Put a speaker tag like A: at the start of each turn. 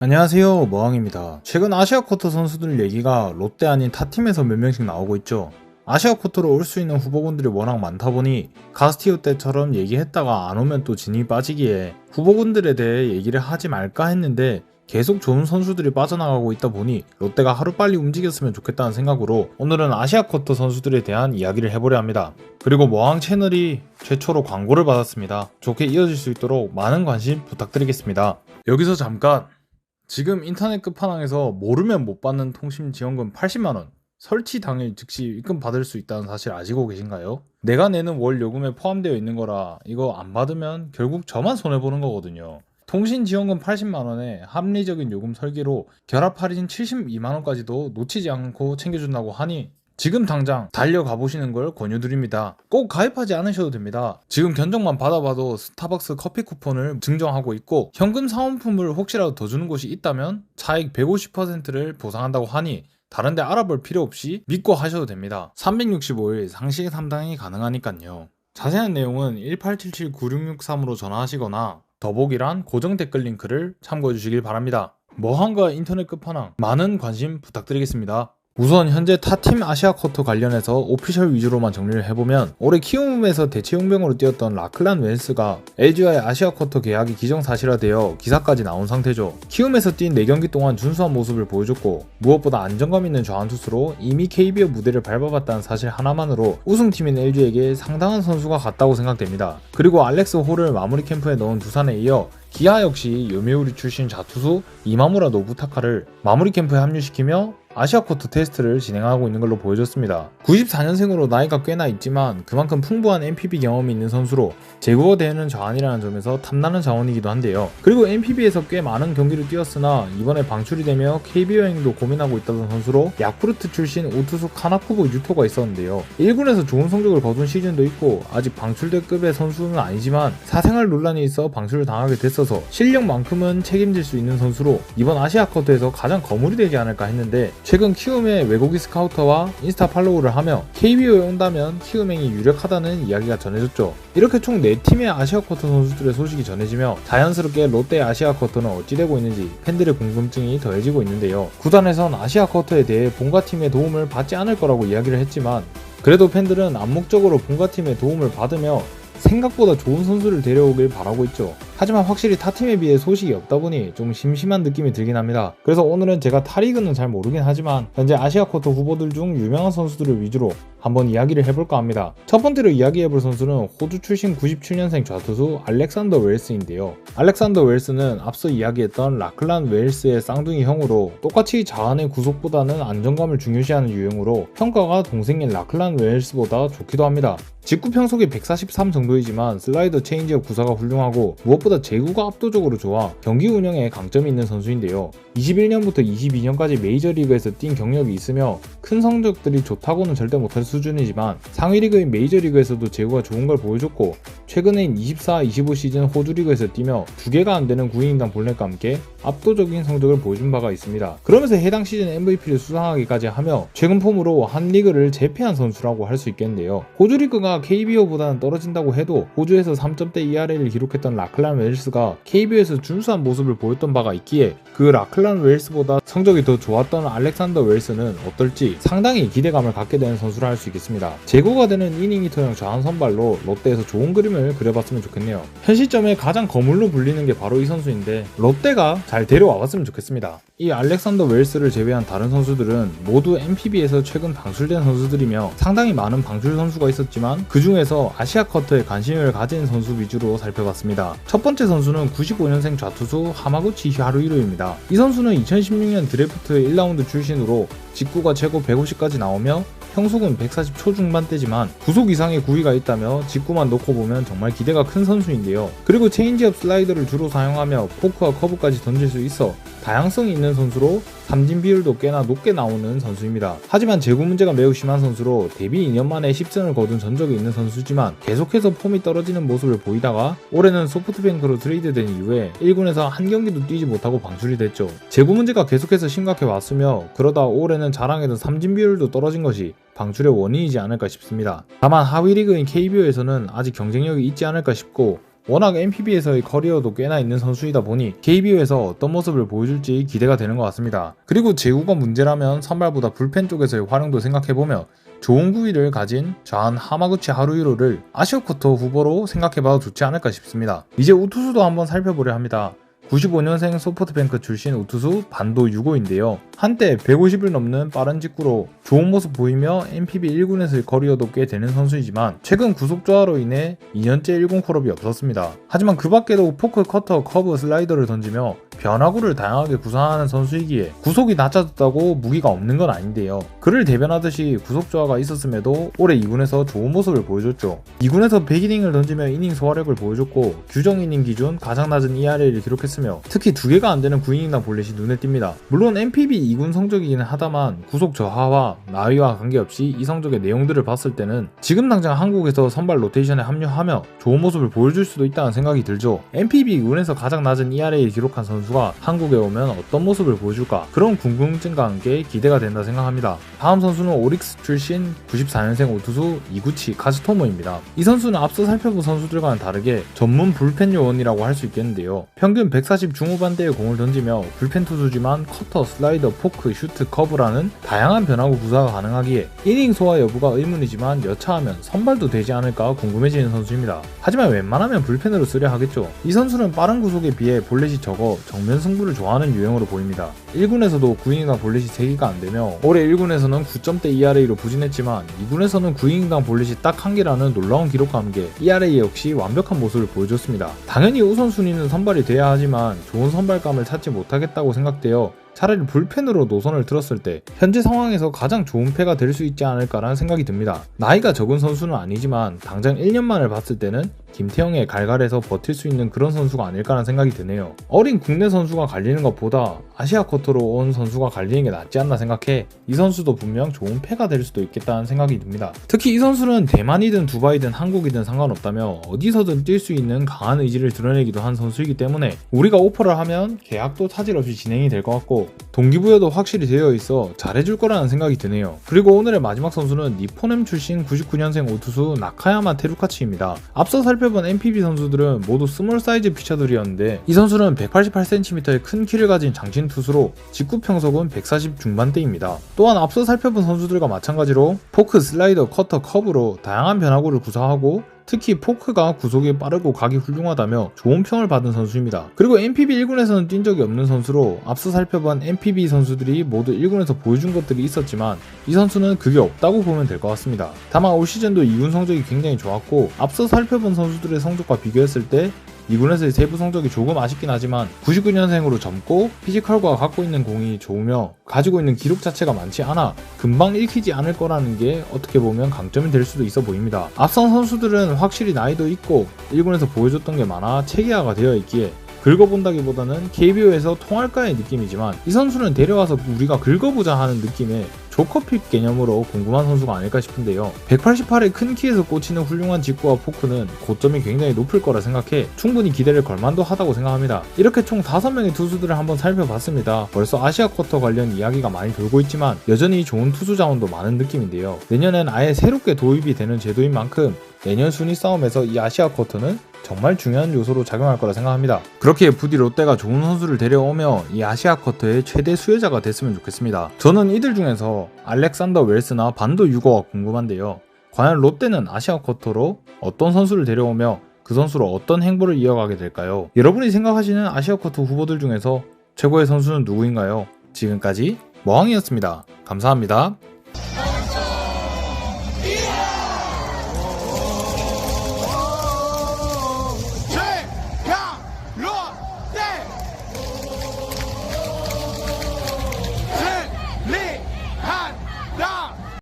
A: 안녕하세요, 머왕입니다. 최근 아시아쿼터 선수들 얘기가 롯데 아닌 타팀에서 몇 명씩 나오고 있죠. 아시아쿼터로 올 수 있는 후보군들이 워낙 많다 보니 가스티오 때처럼 얘기했다가 안 오면 또 진이 빠지기에 후보군들에 대해 얘기를 하지 말까 했는데 계속 좋은 선수들이 빠져나가고 있다 보니 롯데가 하루빨리 움직였으면 좋겠다는 생각으로 오늘은 아시아쿼터 선수들에 대한 이야기를 해보려 합니다. 그리고 머왕 채널이 최초로 광고를 받았습니다. 좋게 이어질 수 있도록 많은 관심 부탁드리겠습니다. 여기서 잠깐! 지금 인터넷 끝판왕에서 모르면 못 받는 통신 지원금 80만원 설치 당일 즉시 입금 받을 수 있다는 사실 아시고 계신가요? 내가 내는 월 요금에 포함되어 있는 거라 이거 안 받으면 결국 저만 손해보는 거거든요. 통신 지원금 80만원에 합리적인 요금 설계로 결합 할인 72만원까지도 놓치지 않고 챙겨준다고 하니 지금 당장 달려가 보시는 걸 권유드립니다. 꼭 가입하지 않으셔도 됩니다. 지금 견적만 받아봐도 스타벅스 커피 쿠폰을 증정하고 있고 현금 사은품을 혹시라도 더 주는 곳이 있다면 차익 150%를 보상한다고 하니 다른데 알아볼 필요 없이 믿고 하셔도 됩니다. 365일 상시 상담이 가능하니깐요. 자세한 내용은 1877-9663으로 전화하시거나 더보기란 고정 댓글 링크를 참고해 주시길 바랍니다. 머항과 인터넷 끝판왕 많은 관심 부탁드리겠습니다. 우선 현재 타팀 아시아쿼터 관련해서 오피셜 위주로만 정리를 해보면 올해 키움에서 대체 용병으로 뛰었던 라클란 웰스가 LG와의 아시아쿼터 계약이 기정사실화되어 기사까지 나온 상태죠. 키움에서 뛴 4경기 동안 준수한 모습을 보여줬고 무엇보다 안정감 있는 좌완투수로 이미 KBO 무대를 밟아봤다는 사실 하나만으로 우승팀인 LG에게 상당한 선수가 같다고 생각됩니다. 그리고 알렉스 홀을 마무리 캠프에 넣은 두산에 이어 기아 역시 요미우리 출신 좌투수 이마무라 노부타카를 마무리 캠프에 합류시키며 아시아쿼터 테스트를 진행하고 있는 걸로 보여졌습니다. 94년생으로 나이가 꽤나 있지만 그만큼 풍부한 NPB 경험이 있는 선수로 제국어 대회는 좌완이라는 점에서 탐나는 자원이기도 한데요. 그리고 NPB에서 꽤 많은 경기를 뛰었으나 이번에 방출이 되며 KBO 행도 고민하고 있다던 선수로 야쿠르트 출신 우투수 카나쿠보 유토가 있었는데요. 1군에서 좋은 성적을 거둔 시즌도 있고 아직 방출될 급의 선수는 아니지만 사생활 논란이 있어 방출을 당하게 됐어서 실력만큼은 책임질 수 있는 선수로 이번 아시아쿼터에서 가장 거물이 되지 않을까 했는데 최근 키움의 외국인 스카우터와 인스타 팔로우를 하며 KBO에 온다면 키움행이 유력하다는 이야기가 전해졌죠. 이렇게 총 4팀의 아시아쿼터 선수들의 소식이 전해지며 자연스럽게 롯데의 아시아쿼터는 어찌 되고 있는지 팬들의 궁금증이 더해지고 있는데요. 구단에선 아시아쿼터에 대해 본가팀의 도움을 받지 않을 거라고 이야기를 했지만 그래도 팬들은 암묵적으로 본가팀의 도움을 받으며 생각보다 좋은 선수를 데려오길 바라고 있죠. 하지만 확실히 타팀에 비해 소식이 없다 보니 좀 심심한 느낌이 들긴 합니다. 그래서 오늘은 제가 타리그는 잘 모르긴 하지만 현재 아시아쿼터 후보들 중 유명한 선수들을 위주로 한번 이야기를 해볼까 합니다. 첫 번째로 이야기해볼 선수는 호주 출신 97년생 좌투수 알렉산더 웰스인데요. 알렉산더 웰스는 앞서 이야기했던 라클란 웰스의 쌍둥이 형으로 똑같이 자완의 구속보다는 안정감을 중요시하는 유형으로 평가가 동생인 라클란 웰스보다 좋기도 합니다. 직구 평속이 143 정도이지만 슬라이더 체인지업 구사가 훌륭하고 무엇보다 제구가 압도적으로 좋아 경기 운영에 강점이 있는 선수인데요. 21년부터 22년까지 메이저리그에서 뛴 경력이 있으며 큰 성적들이 좋다고는 절대 못할 수준이지만 상위리그인 메이저리그에서도 제구가 좋은 걸 보여줬고 최근엔 24-25 시즌 호주리그에서 뛰며 2개가 안되는 9이닝당 볼넷과 함께 압도적인 성적을 보여준 바가 있습니다. 그러면서 해당 시즌 MVP를 수상하기까지 하며 최근 폼으로 한 리그를 제패한 선수라고 할 수 있겠는데요. 호주리그가 KBO보다는 떨어진다고 해도 호주에서 3점대 ERA를 기록했던 라클란 웰스가 KBO에서 준수한 모습을 보였던 바가 있기에 그 라클란 웰스보다 성적이 더 좋았던 알렉산더 웰스는 어떨지 상당히 기대감을 갖게 되는 선수라 할 수 있겠습니다. 제고가 되는 이닝 히터형 좌완 선발로 롯데에서 좋은 그림을 그려봤으면 좋겠네요. 현 시점에 가장 거물로 불리는 게 바로 이 선수인데 롯데가 잘 데려와봤으면 좋겠습니다. 이 알렉산더 웰스를 제외한 다른 선수들은 모두 NPB에서 최근 방출된 선수들이며 상당히 많은 방출 선수가 있었지만 그 중에서 아시아쿼터에 관심을 가진 선수 위주로 살펴봤습니다. 첫 번째 선수는 95년생 좌투수 하마구치 하루히로입니다. 이 선수는 2016년 드래프트 1라운드 출신으로 직구가 최고 150까지 나오며 평속은 140 초중반대지만 구속 이상의 구위가 있다며 직구만 놓고 보면 정말 기대가 큰 선수인데요. 그리고 체인지업 슬라이더를 주로 사용하며 포크와 커브까지 던질 수 있어 다양성이 있는 선수로 삼진 비율도 꽤나 높게 나오는 선수입니다. 하지만 제구 문제가 매우 심한 선수로 데뷔 2년 만에 10승을 거둔 전적이 있는 선수지만 계속해서 폼이 떨어지는 모습을 보이다가 올해는 소프트뱅크로 트레이드된 이후에 1군에서 한 경기도 뛰지 못하고 방출이 됐죠. 제구 문제가 계속해서 심각해 왔으며 그러다 올해는 자랑했던 삼진 비율도 떨어진 것이 방출의 원인이지 않을까 싶습니다. 다만 하위 리그인 KBO에서는 아직 경쟁력이 있지 않을까 싶고 워낙 NPB에서의 커리어도 꽤나 있는 선수이다 보니 KBO에서 어떤 모습을 보여줄지 기대가 되는 것 같습니다. 그리고 제구가 문제라면 선발보다 불펜 쪽에서의 활용도 생각해보며 좋은 구위를 가진 좌한 하마구치 하루히로를 아시아 쿼터 후보로 생각해봐도 좋지 않을까 싶습니다. 이제 우투수도 한번 살펴보려 합니다. 95년생 소프트뱅크 출신 우투수 반도 유고인데요. 한때 150을 넘는 빠른 직구로 좋은 모습 보이며 NPB 1군에서의 커리어도 꽤 되는 선수이지만 최근 구속 저하로 인해 2년째 1군 콜업이 없었습니다. 하지만 그 밖에도 포크, 커터, 커브, 슬라이더를 던지며 변화구를 다양하게 구사하는 선수이기에 구속이 낮아졌다고 무기가 없는 건 아닌데요. 그를 대변하듯이 구속 저하가 있었음에도 올해 2군에서 좋은 모습을 보여줬죠. 2군에서 100이닝을 던지며 이닝 소화력을 보여줬고 규정 이닝 기준 가장 낮은 ERA를 기록했으며 특히 2개가 안 되는 9이닝당 볼넷이 눈에 띕니다. 물론 NPB 2군 성적이기는 하다만 구속 저하와 나이와 관계없이 이 성적의 내용들을 봤을 때는 지금 당장 한국에서 선발 로테이션에 합류하며 좋은 모습을 보여줄 수도 있다는 생각이 들죠. NPB 2군에서 가장 낮은 ERA를 기록한 선수가 한국에 오면 어떤 모습을 보여줄까, 그런 궁금증과 함께 기대가 된다 생각합니다. 다음 선수는 오릭스 출신 94년생 오투수 이구치 카즈토모입니다. 이 선수는 앞서 살펴본 선수들과는 다르게 전문 불펜 요원이라고 할 수 있겠는데요. 평균 140 중후반대의 공을 던지며 불펜 투수지만 커터, 슬라이더, 포크, 슈트, 커브라는 다양한 변화구 구사가 가능하기에 이닝 소화 여부가 의문이지만 여차하면 선발도 되지 않을까 궁금해지는 선수입니다. 하지만 웬만하면 불펜으로 쓰려 하겠죠. 이 선수는 빠른 구속에 비해 볼넷이 적어 정면 승부를 좋아하는 유형으로 보입니다. 1군에서도 9이닝당 볼넷이 3개가 안되며 올해 1군에서는 9점대 ERA로 부진했지만 2군에서는 9이닝당 볼넷이 딱 1개라는 놀라운 기록과 함께 ERA 역시 완벽한 모습을 보여줬습니다. 당연히 우선순위는 선발이 돼야 하지만 좋은 선발감을 찾지 못하겠다고 생각되어 차라리 불펜으로 노선을 들었을 때 현재 상황에서 가장 좋은 패가 될 수 있지 않을까라는 생각이 듭니다. 나이가 적은 선수는 아니지만 당장 1년만을 봤을 때는 김태형의 갈갈에서 버틸 수 있는 그런 선수가 아닐까라는 생각이 드네요. 어린 국내 선수가 갈리는 것보다 아시아 쿼터로 온 선수가 갈리는 게 낫지 않나 생각해 이 선수도 분명 좋은 패가 될 수도 있겠다는 생각이 듭니다. 특히 이 선수는 대만이든 두바이든 한국이든 상관없다며 어디서든 뛸 수 있는 강한 의지를 드러내기도 한 선수이기 때문에 우리가 오퍼를 하면 계약도 차질 없이 진행이 될 것 같고 동기부여도 확실히 되어 있어 잘해줄 거라는 생각이 드네요. 그리고 오늘의 마지막 선수는 니포넴 출신 99년생 오투수 나카야마 테루카치입니다. 앞서 살펴본 NPB 선수들은 모두 스몰 사이즈 피처들이었는데 이 선수는 188cm의 큰 키를 가진 장신 투수로 직구 평속은 140 중반대입니다. 또한 앞서 살펴본 선수들과 마찬가지로 포크, 슬라이더, 커터, 커브로 다양한 변화구를 구사하고 특히 포크가 구속이 빠르고 각이 훌륭하다며 좋은 평을 받은 선수입니다. 그리고 NPB 1군에서는 뛴 적이 없는 선수로 앞서 살펴본 NPB 선수들이 모두 1군에서 보여준 것들이 있었지만 이 선수는 그게 없다고 보면 될 것 같습니다. 다만 올 시즌도 2군 성적이 굉장히 좋았고 앞서 살펴본 선수들의 성적과 비교했을 때 2군에서의 세부 성적이 조금 아쉽긴 하지만 99년생으로 젊고 피지컬과 갖고 있는 공이 좋으며 가지고 있는 기록 자체가 많지 않아 금방 읽히지 않을 거라는 게 어떻게 보면 강점이 될 수도 있어 보입니다. 앞선 선수들은 확실히 나이도 있고 1군에서 보여줬던 게 많아 체계화가 되어 있기에 긁어본다기보다는 KBO에서 통할까의 느낌이지만 이 선수는 데려와서 우리가 긁어보자 하는 느낌의 조커픽 개념으로 궁금한 선수가 아닐까 싶은데요. 188의 큰 키에서 꽂히는 훌륭한 직구와 포크는 고점이 굉장히 높을 거라 생각해 충분히 기대를 걸만도 하다고 생각합니다. 이렇게 총 5명의 투수들을 한번 살펴봤습니다. 벌써 아시아 쿼터 관련 이야기가 많이 돌고 있지만 여전히 좋은 투수 자원도 많은 느낌인데요. 내년엔 아예 새롭게 도입이 되는 제도인 만큼 내년 순위 싸움에서 이 아시아 쿼터는 정말 중요한 요소로 작용할 거라 생각합니다. 그렇게 부디 롯데가 좋은 선수를 데려오며 이 아시아 쿼터의 최대 수혜자가 됐으면 좋겠습니다. 저는 이들 중에서 알렉산더 웰스나 반도 유거가 궁금한데요. 과연 롯데는 아시아 쿼터로 어떤 선수를 데려오며 그 선수로 어떤 행보를 이어가게 될까요? 여러분이 생각하시는 아시아 쿼터 후보들 중에서 최고의 선수는 누구인가요? 지금까지 머항이었습니다. 감사합니다.